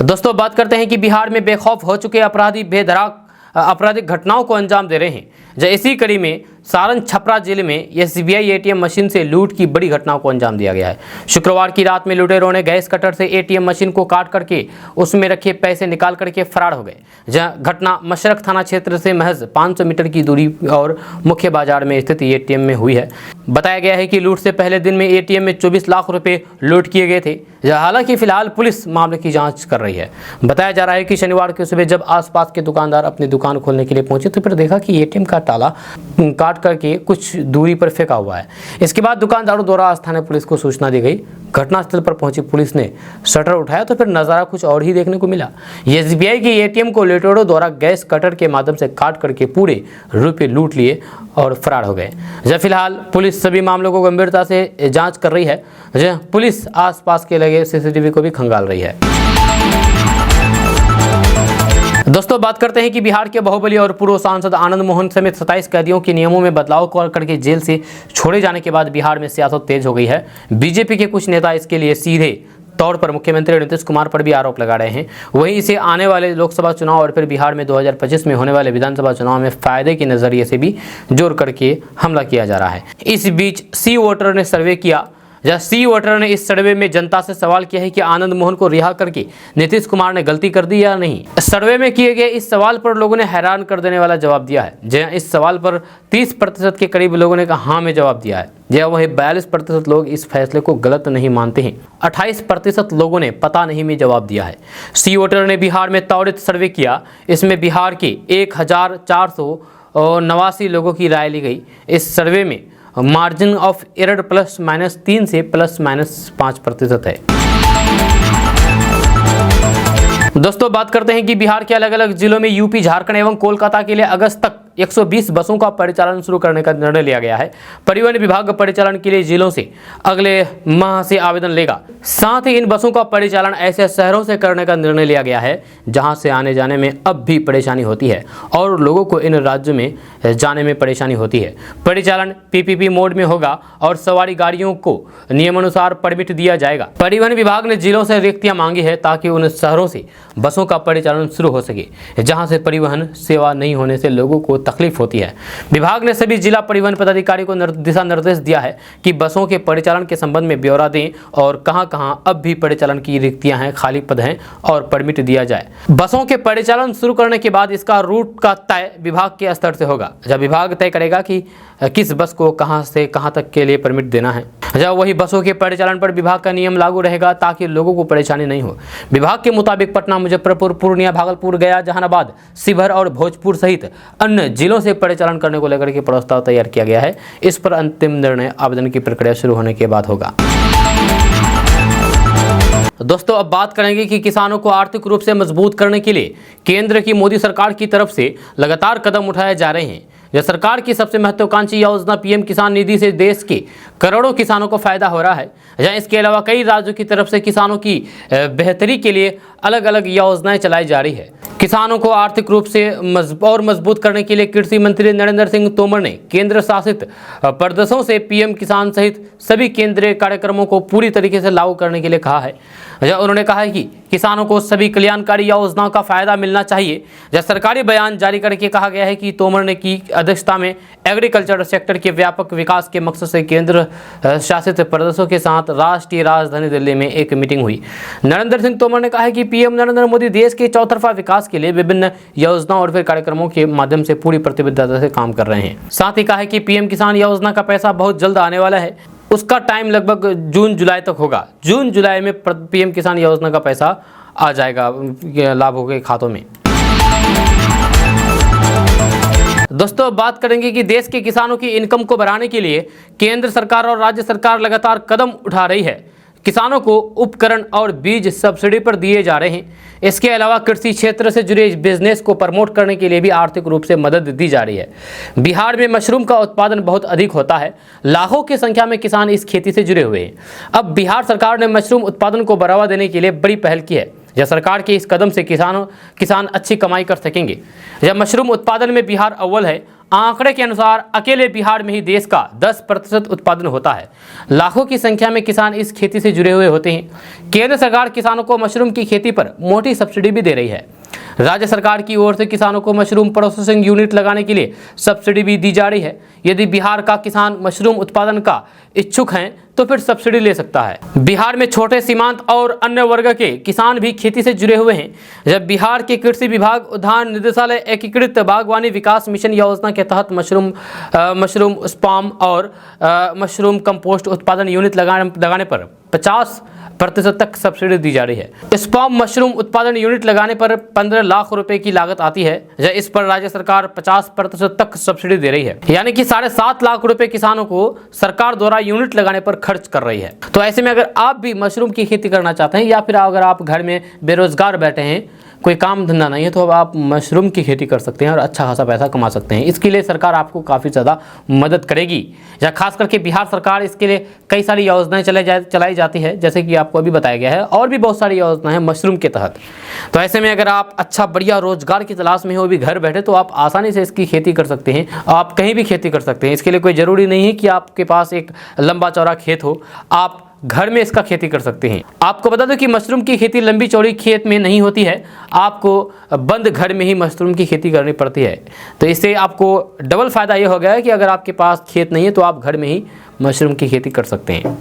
A: दोस्तों बात करते हैं कि बिहार में बेखौफ हो चुके अपराधी बेधड़क आपराधिक घटनाओं को अंजाम दे रहे हैं। इसी कड़ी में सारण छपरा जिले में एसबीआई एटीएम मशीन से लूट की बड़ी घटनाओं को अंजाम दिया गया है। शुक्रवार की रात में लुटेरों ने गैस कटर से एटीएम मशीन को काट करके उसमें रखे पैसे निकाल करके फरार हो गए। जहां घटना मशरक थाना क्षेत्र से महज 500 मीटर की दूरी और मुख्य बाजार में स्थित एटीएम में हुई है। बताया गया है कि लूट से पहले दिन में एटीएम में 24 लाख रुपए लूट किए गए थे। हालांकि फिलहाल पुलिस मामले की जांच कर रही है। बताया जा रहा है कि शनिवार की सुबह जब आसपास के दुकानदार अपनी दुकान खोलने के लिए पहुंचे तो फिर देखा कि एटीएम का ताला काट करके कुछ दूरी पर फेंका हुआ है। इसके बाद दुकानदारों द्वारा स्थानीय पुलिस को सूचना दी गई। घटनास्थल पर पहुंची पुलिस ने शटर उठाया तो फिर नज़ारा कुछ और ही देखने को मिला। एसबीआई के एटीएम को लुटेरों द्वारा गैस कटर के माध्यम से काट करके पूरे रुपये लूट लिए और फरार हो गए। जब फिलहाल पुलिस सभी मामलों को गंभीरता से जांच कर रही है। पुलिस आसपास के लगे सीसीटीवी को भी खंगाल रही है। दोस्तों, बात करते हैं कि बिहार के बाहुबली और पूर्व सांसद आनंद मोहन समेत 27 कैदियों के नियमों में बदलाव करके जेल से छोड़े जाने के बाद बिहार में सियासत तेज हो गई है। बीजेपी के कुछ नेता इसके लिए सीधे तौर पर मुख्यमंत्री नीतीश कुमार पर भी आरोप लगा रहे हैं। वहीं इसे आने वाले लोकसभा चुनाव और फिर बिहार में 2025 में होने वाले विधानसभा चुनाव में फायदे के नजरिए से भी जोड़ करके हमला किया जा रहा है। इस बीच सी वोटर ने सर्वे किया। सी वोटर ने इस सर्वे में जनता से सवाल किया है कि आनंद मोहन को रिहा करके नीतीश कुमार ने गलती कर दी या नहीं। सर्वे में किए गए इस सवाल पर लोगों ने हैरान कर देने वाला जवाब दिया है। इस सवाल पर 30% के करीब लोगों ने कहा हाँ में जवाब दिया है। वही 42% लोग इस फैसले को गलत नहीं मानते हैं। 28% लोगों ने पता नहीं में जवाब दिया है। सी वोटर ने बिहार में त्वरित सर्वे किया। इसमें बिहार के 1489 लोगों की राय ली गई। इस सर्वे में मार्जिन ऑफ एरर ±3 से ±5% है। दोस्तों, बात करते हैं कि बिहार के अलग अलग जिलों में यूपी, झारखंड एवं कोलकाता के लिए अगस्त तक 120 बसों का परिचालन शुरू करने का निर्णय लिया गया है। परिवहन विभाग परिचालन के लिए जिलों से अगले माह से आवेदन लेगा। साथ ही इन बसों का परिचालन ऐसे शहरों से करने का निर्णय लिया गया है जहां से आने जाने में अब भी परेशानी होती है और लोगों को इन राज्यों में जाने में परेशानी होती है। परिचालन पीपीपी मोड में होगा और सवारी गाड़ियों को नियमानुसार परमिट दिया जाएगा। परिवहन विभाग ने जिलों से रिक्तियां मांगी है ताकि उन शहरों से बसों का परिचालन शुरू हो सके जहां से परिवहन सेवा नहीं होने से लोगों को तकलीफ होती है। विभाग ने सभी जिला परिवहन पदाधिकारी को दिशा निर्देश दिया है कि बसों के परिचालन के संबंध में ब्यौरा दें और कहां-कहां अब भी परिचालन की रिक्तियां हैं, खाली पद हैं और परमिट दिया जाए। बसों के परिचालन शुरू करने के बाद इसका रूट का तय विभाग के स्तर से होगा। जब विभाग तय करेगा कि किस बस को कहां से कहां तक के लिए परमिट देना है। जब वही बसों के परिचालन पर विभाग का नियम लागू रहेगा ताकि लोगों को परेशानी नहीं हो। विभाग के मुताबिक पटना, मुजफ्फरपुर, पूर्णिया, भागलपुर, गया, जहानाबाद, शिवहर और भोजपुर सहित अन्य जिलों से परिचालन करने को लेकर के प्रस्ताव तैयार किया गया है। इस पर अंतिम निर्णय आवेदन की प्रक्रिया शुरू होने के बाद होगा। दोस्तों, अब बात करेंगे कि किसानों को आर्थिक रूप से मजबूत करने के लिए केंद्र की मोदी सरकार की तरफ से लगातार कदम उठाए जा रहे हैं। यह सरकार की सबसे महत्वाकांक्षी योजना पीएम किसान निधि से देश के करोड़ों किसानों को फायदा हो रहा है। जहाँ इसके अलावा कई राज्यों की तरफ से किसानों की बेहतरी के लिए अलग अलग योजनाएं चलाई जा रही है। किसानों को आर्थिक रूप से और मजबूत करने के लिए कृषि मंत्री नरेंद्र सिंह तोमर ने केंद्र शासित प्रदेशों से पीएम किसान सहित सभी केंद्रीय कार्यक्रमों को पूरी तरीके से लागू करने के लिए कहा है। उन्होंने कहा है कि किसानों को सभी कल्याणकारी योजनाओं का फायदा मिलना चाहिए। जब सरकारी बयान जारी करके कहा गया है कि तोमर ने की अध्यक्षता में एग्रीकल्चर सेक्टर के व्यापक विकास के मकसद से केंद्र शासित प्रदेशों के साथ राष्ट्रीय राजधानी दिल्ली में एक मीटिंग हुई। नरेंद्र सिंह तोमर ने कहा है कि पीएम नरेंद्र मोदी देश के चौतरफा विकास के लिए विभिन्न योजनाओं और फिर कार्यक्रमों के माध्यम से पूरी प्रतिबद्धता से काम कर रहे हैं। साथ ही कहा है कि पीएम किसान योजना का पैसा बहुत जल्द आने वाला है। उसका टाइम लगभग जून जुलाई तक होगा। जून जुलाई में पीएम किसान योजना का पैसा आ जाएगा लाभों के खातों में। दोस्तों, बात करेंगे कि देश के किसानों की इनकम को बढ़ाने के लिए केंद्र सरकार और राज्य सरकार लगातार कदम उठा रही है। किसानों को उपकरण और बीज सब्सिडी पर दिए जा रहे हैं। इसके अलावा कृषि क्षेत्र से जुड़े बिजनेस को प्रमोट करने के लिए भी आर्थिक रूप से मदद दी जा रही है। बिहार में मशरूम का उत्पादन बहुत अधिक होता है। लाखों की संख्या में किसान इस खेती से जुड़े हुए हैं। अब बिहार सरकार ने मशरूम उत्पादन को बढ़ावा देने के लिए बड़ी पहल की है। यह सरकार के इस कदम से किसान अच्छी कमाई कर सकेंगे। यह मशरूम उत्पादन में बिहार अव्वल है। आंकड़े के अनुसार अकेले बिहार में ही देश का 10% उत्पादन होता है। लाखों की संख्या में किसान इस खेती से जुड़े हुए होते हैं। केंद्र सरकार किसानों को मशरूम की खेती पर मोटी सब्सिडी भी दे रही है। राज्य सरकार की ओर से किसानों को मशरूम प्रोसेसिंग यूनिट लगाने के लिए सब्सिडी भी दी जा रही है। यदि बिहार का किसान मशरूम उत्पादन का इच्छुक हैं तो फिर सब्सिडी ले सकता है। बिहार में छोटे सीमांत और अन्य वर्ग के किसान भी खेती से जुड़े हुए हैं। जब बिहार के कृषि विभाग उद्यान निदेशालय एकीकृत बागवानी विकास मिशन योजना के तहत मशरूम स्पाम और मशरूम कंपोस्ट उत्पादन यूनिट लगाने पर 50% तक सब्सिडी दी जा रही है। स्पाम मशरूम उत्पादन यूनिट लगाने पर 15 लाख रुपए की लागत आती है। इस पर राज्य सरकार 50% तक सब्सिडी दे रही है, यानी कि 7.5 लाख रुपए किसानों को सरकार द्वारा यूनिट लगाने पर खर्च कर रही है। तो ऐसे में अगर आप भी मशरूम की खेती करना चाहते हैं या फिर अगर आप घर में बेरोजगार बैठे हैं, कोई काम धंधा नहीं है, तो अब आप मशरूम की खेती कर सकते हैं और अच्छा खासा पैसा कमा सकते हैं। इसके लिए सरकार आपको काफ़ी ज़्यादा मदद करेगी। या खास करके बिहार सरकार इसके लिए कई सारी योजनाएं चलाई जाती है, जैसे कि आपको अभी बताया गया है, और भी बहुत सारी योजनाएं हैं मशरूम के तहत। तो ऐसे में अगर आप अच्छा बढ़िया रोजगार की तलाश में हो भी घर बैठे, तो आप आसानी से इसकी खेती कर सकते हैं। आप कहीं भी खेती कर सकते हैं। इसके लिए कोई ज़रूरी नहीं है कि आपके पास एक लंबा चौड़ा खेत हो, आप घर में इसका खेती कर सकते हैं। आपको बता दो कि मशरूम की खेती लंबी चौड़ी खेत में नहीं होती है, आपको बंद घर में ही मशरूम की खेती करनी पड़ती है। तो इससे आपको डबल फ़ायदा ये हो गया है कि अगर आपके पास खेत नहीं है तो आप घर में ही मशरूम की खेती कर सकते हैं।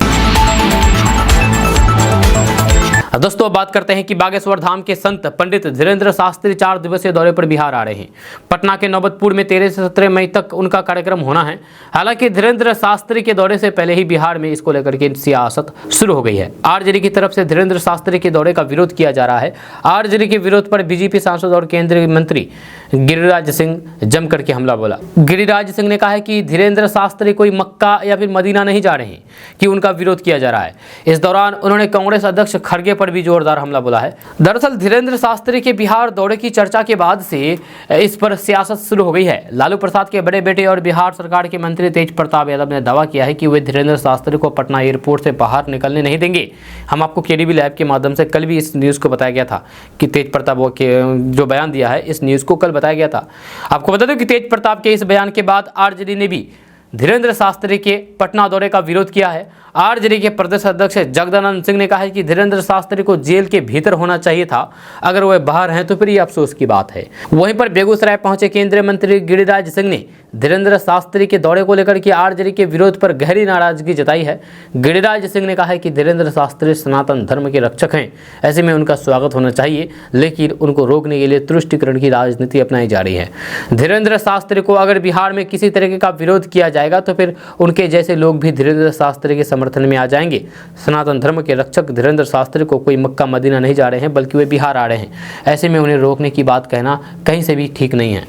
A: दोस्तों अब बात करते हैं कि बागेश्वर धाम के संत पंडित धीरेन्द्र शास्त्री 4 दिवसीय दौरे पर बिहार आ रहे हैं। पटना के नौबतपुर में 13 से 17 मई तक उनका कार्यक्रम होना है। हालांकि धीरेन्द्र शास्त्री के दौरे से पहले ही बिहार में इसको लेकर के सियासत शुरू हो गई है। आरजेडी की तरफ से धीरेन्द्र शास्त्री के दौरे का विरोध किया जा रहा है। आरजेडी के विरोध पर बीजेपी सांसद और केंद्रीय मंत्री गिरिराज सिंह जम करके हमला बोला। गिरिराज सिंह ने कहा है कि धीरेन्द्र शास्त्री कोई मक्का या फिर मदीना नहीं जा रहे हैं कि उनका विरोध किया जा रहा है। इस दौरान उन्होंने कांग्रेस अध्यक्ष खड़गे पर भी जोरदार हमला बोला है। दरअसल धीरेन्द्र शास्त्री के बिहार दौरे की चर्चा के बाद से इस पर सियासत शुरू हो गई है। लालू प्रसाद के बड़े बेटे और बिहार सरकार के मंत्री तेज प्रताप यादव ने दावा किया है कि वे धीरेन्द्र शास्त्री को पटना एयरपोर्ट से बाहर निकलने नहीं देंगे। हम आपको केडीबी लैब के माध्यम से कल भी इस न्यूज़ को बताया गया था कि तेज प्रताप के जो बयान दिया है, इस न्यूज़ को कल बताया गया था। आपको बता दें कि तेज प्रताप के इस बयान के बाद आरजेडी ने भी धीरेन्द्र शास्त्री के पटना दौरे का विरोध किया है। आरजेडी के प्रदेश अध्यक्ष जगदानंद सिंह ने कहा है कि धीरेन्द्र शास्त्री को जेल के भीतर होना चाहिए था, अगर वह बाहर हैं तो फिर ये अफसोस की बात है। वहीं पर बेगूसराय पहुंचे केंद्रीय मंत्री गिरिराज सिंह ने धीरेन्द्र शास्त्री के दौरे को लेकर के आरजेडी के विरोध पर गहरी नाराजगी जताई है। गिरिराज सिंह ने कहा है कि धीरेन्द्र शास्त्री सनातन धर्म के रक्षक हैं, ऐसे में उनका स्वागत होना चाहिए, लेकिन उनको रोकने के लिए तुष्टीकरण की राजनीति अपनाई जा रही है। धीरेन्द्र शास्त्री को अगर बिहार में किसी तरीके का विरोध किया जाएगा तो फिर उनके जैसे लोग भी धीरेन्द्र शास्त्री के समर्थन में आ जाएंगे। सनातन धर्म के रक्षक धीरेन्द्र शास्त्री को कोई मक्का मदीना नहीं जा रहे हैं, बल्कि वे बिहार आ रहे हैं। ऐसे में उन्हें रोकने की बात कहना कहीं से भी ठीक नहीं है।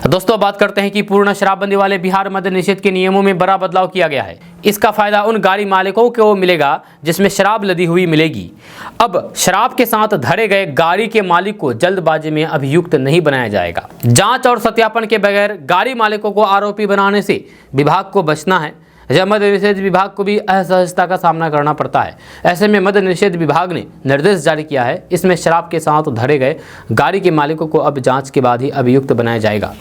A: दोस्तों बात करते हैं कि पूर्ण शराबबंदी वाले बिहार मद्य निषेध के नियमों में बड़ा बदलाव किया गया है। इसका फायदा उन गाड़ी मालिकों को मिलेगा जिसमें शराब लदी हुई मिलेगी। अब शराब के साथ धरे गए गाड़ी के मालिक को जल्दबाजी में अभियुक्त नहीं बनाया जाएगा। जांच और सत्यापन के बगैर गाड़ी मालिकों को आरोपी बनाने से विभाग को बचना है। जब मद्य निषेध विभाग को भी असहजता का सामना करना पड़ता है। ऐसे में मद्य निषेध विभाग ने निर्देश जारी किया है, इसमें शराब के साथ धरे गए गाड़ी के मालिकों को अब जांच के बाद ही अभियुक्त बनाया जाएगा।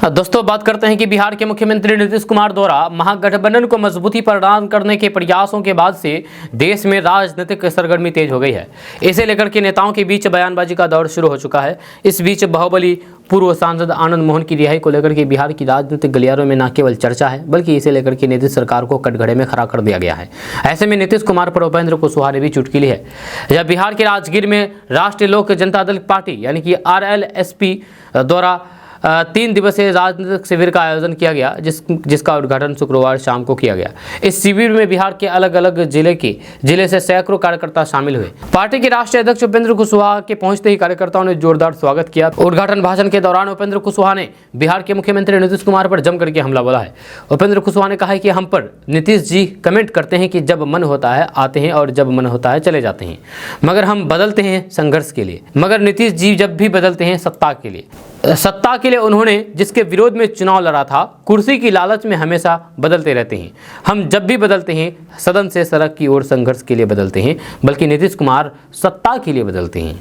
A: दोस्तों बात करते हैं कि बिहार के मुख्यमंत्री नीतीश कुमार द्वारा महागठबंधन को मजबूती प्रदान करने के प्रयासों के बाद से देश में राजनीतिक सरगर्मी तेज हो गई है। इसे लेकर के नेताओं के बीच बयानबाजी का दौर शुरू हो चुका है। इस बीच बाहुबली पूर्व सांसद आनंद मोहन की रिहाई को लेकर के बिहार की राजनीतिक गलियारों में न केवल चर्चा है, बल्कि इसे लेकर के नीतीश सरकार को कटघरे में खड़ा कर दिया गया है। ऐसे में नीतीश कुमार पर उपेंद्र कुशवाहा ने भी चुटकी ली है। जब बिहार के राजगीर में राष्ट्रीय लोक जनता दल पार्टी यानी कि RLSP द्वारा 3 दिवसीय राजनीतिक शिविर का आयोजन किया गया, जिसका उद्घाटन शुक्रवार शाम को किया गया। इस शिविर में बिहार के अलग अलग जिले से सैकड़ों कार्यकर्ता शामिल हुए। पार्टी के राष्ट्रीय अध्यक्ष उपेंद्र कुशवाहा के पहुंचते ही कार्यकर्ताओं ने जोरदार स्वागत किया। उद्घाटन भाषण के दौरान उपेंद्र कुशवाहा ने बिहार के मुख्यमंत्री नीतीश कुमार पर जम करके हमला बोला है। उपेंद्र कुशवाहा ने कहा है कि हम पर नीतीश जी कमेंट करते हैं कि जब मन होता है आते हैं और जब मन होता है चले जाते हैं, मगर हम बदलते हैं संघर्ष के लिए। मगर नीतीश जी जब भी बदलते हैं सत्ता के लिए। सत्ता के लिए उन्होंने जिसके विरोध में चुनाव लड़ा था, कुर्सी की लालच में हमेशा बदलते रहते हैं। हम जब भी बदलते हैं सदन से सड़क की ओर संघर्ष के लिए बदलते हैं, बल्कि नीतीश कुमार सत्ता के लिए बदलते हैं।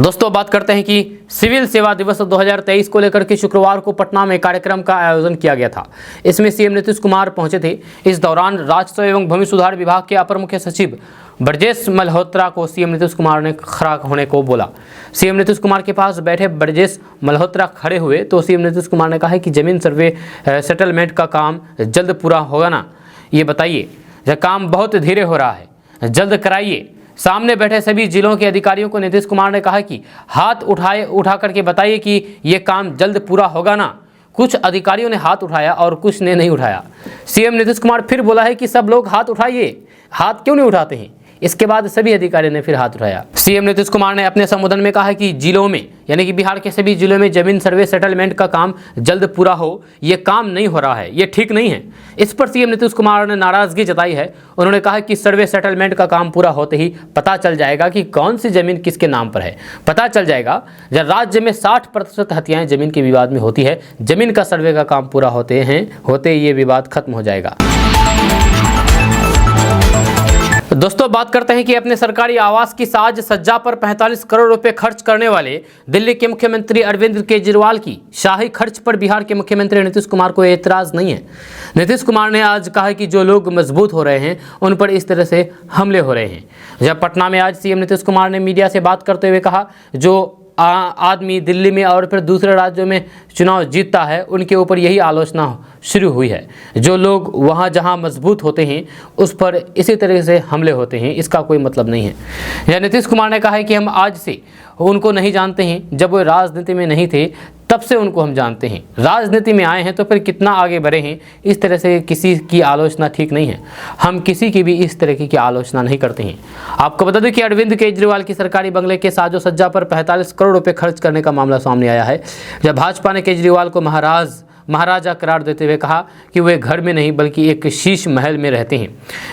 A: दोस्तों बात करते हैं कि सिविल सेवा दिवस 2023 को लेकर के शुक्रवार को पटना में कार्यक्रम का आयोजन किया गया था। इसमें सीएम नीतीश कुमार पहुंचे थे। इस दौरान राजस्व एवं भूमि सुधार विभाग के अपर मुख्य सचिव ब्रजेश मल्होत्रा को सीएम नीतीश कुमार ने खड़ा होने को बोला। सीएम नीतीश कुमार के पास बैठे ब्रजेश मल्होत्रा खड़े हुए तो सीएम नीतीश कुमार ने कहा कि जमीन सर्वे सेटलमेंट का काम जल्द पूरा होगा ना, ये बताइए। यह काम बहुत धीरे हो रहा है, जल्द कराइए। सामने बैठे सभी जिलों के अधिकारियों को नीतीश कुमार ने कहा कि हाथ उठा करके बताइए कि ये काम जल्द पूरा होगा ना। कुछ अधिकारियों ने हाथ उठाया और कुछ ने नहीं उठाया। सीएम नीतीश कुमार फिर बोला है कि सब लोग हाथ उठाइए। हाथ क्यों नहीं उठाते हैं? इसके बाद सभी अधिकारियों ने फिर हाथ उठाया। सीएम नीतीश कुमार ने अपने संबोधन में कहा कि जिलों में यानी कि बिहार के सभी जिलों में जमीन सर्वे सेटलमेंट का काम जल्द पूरा हो, ये काम नहीं हो रहा है, ये ठीक नहीं है। इस पर सीएम नीतीश कुमार ने नाराजगी जताई है। उन्होंने कहा कि सर्वे सेटलमेंट का काम पूरा होते ही पता चल जाएगा कि कौन सी जमीन किसके नाम पर है। पता चल जाएगा जब राज्य में 60% हत्याएं जमीन के विवाद में होती है। जमीन का सर्वे का काम पूरा होते ये विवाद खत्म हो जाएगा। दोस्तों बात करते हैं कि अपने सरकारी आवास की साज सज्जा पर 45 करोड़ रुपए खर्च करने वाले दिल्ली के मुख्यमंत्री अरविंद केजरीवाल की शाही खर्च पर बिहार के मुख्यमंत्री नीतीश कुमार को एतराज नहीं है। नीतीश कुमार ने आज कहा कि जो लोग मजबूत हो रहे हैं उन पर इस तरह से हमले हो रहे हैं। जब पटना में आज सीएम नीतीश कुमार ने मीडिया से बात करते हुए कहा, जो आदमी दिल्ली में और फिर दूसरे राज्यों में चुनाव जीतता है उनके ऊपर यही आलोचना शुरू हुई है। जो लोग वहाँ जहाँ मजबूत होते हैं उस पर इसी तरह से हमले होते हैं, इसका कोई मतलब नहीं है। यह नीतीश कुमार ने कहा है कि हम आज से उनको नहीं जानते हैं, जब वो राजनीति में नहीं थे तब से उनको हम जानते हैं। राजनीति में आए हैं तो फिर कितना आगे बढ़े हैं। इस तरह से किसी की आलोचना ठीक नहीं है। हम किसी की भी इस तरह की आलोचना नहीं करते हैं। आपको बता दें कि अरविंद केजरीवाल की सरकारी बंगले के साजो सज्जा पर 45 करोड़ रुपए खर्च करने का मामला सामने आया है। जब भाजपा ने केजरीवाल को महाराजा करार देते हुए कहा कि वे घर में नहीं बल्कि एक शीश महल में रहते हैं।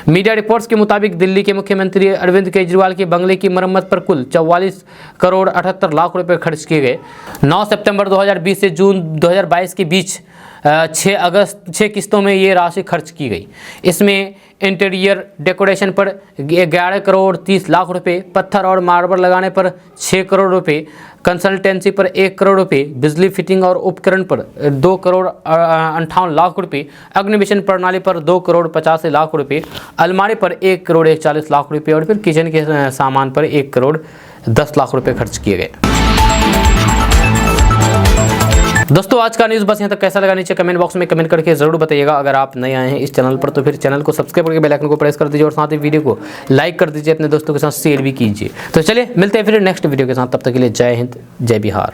A: मीडिया रिपोर्ट्स के मुताबिक दिल्ली के मुख्यमंत्री अरविंद केजरीवाल के बंगले की मरम्मत पर कुल 44 करोड़ 78 लाख रुपए खर्च किए गए। 9 सितंबर 2020 से जून 2022 के बीच 6 किस्तों में ये राशि खर्च की गई। इसमें इंटीरियर डेकोरेशन पर 11 करोड़ 30 लाख रुपए, पत्थर और मार्बल लगाने पर 6 करोड़ रुपए, कंसल्टेंसी पर 1 करोड़ रुपए, बिजली फिटिंग और उपकरण पर 2 करोड़ 58 लाख रुपए, अग्निमिशन प्रणाली पर 2 करोड़ 85 लाख रुपए, अलमारी पर 1 करोड़ 41 लाख रुपए और फिर किचन के सामान पर 1 करोड़ 10 लाख रुपए खर्च किए गए। दोस्तों आज का न्यूज़ बस यहाँ तक। कैसा लगा नीचे कमेंट बॉक्स में कमेंट करके जरूर बताइएगा। अगर आप नए आए हैं इस चैनल पर तो फिर चैनल को सब्सक्राइब करके बेल आइकन को प्रेस कर दीजिए और साथ ही वीडियो को लाइक कर दीजिए, अपने दोस्तों के साथ शेयर भी कीजिए। तो चलिए मिलते हैं फिर नेक्स्ट वीडियो के साथ। तब तक के लिए जय हिंद, जय बिहार।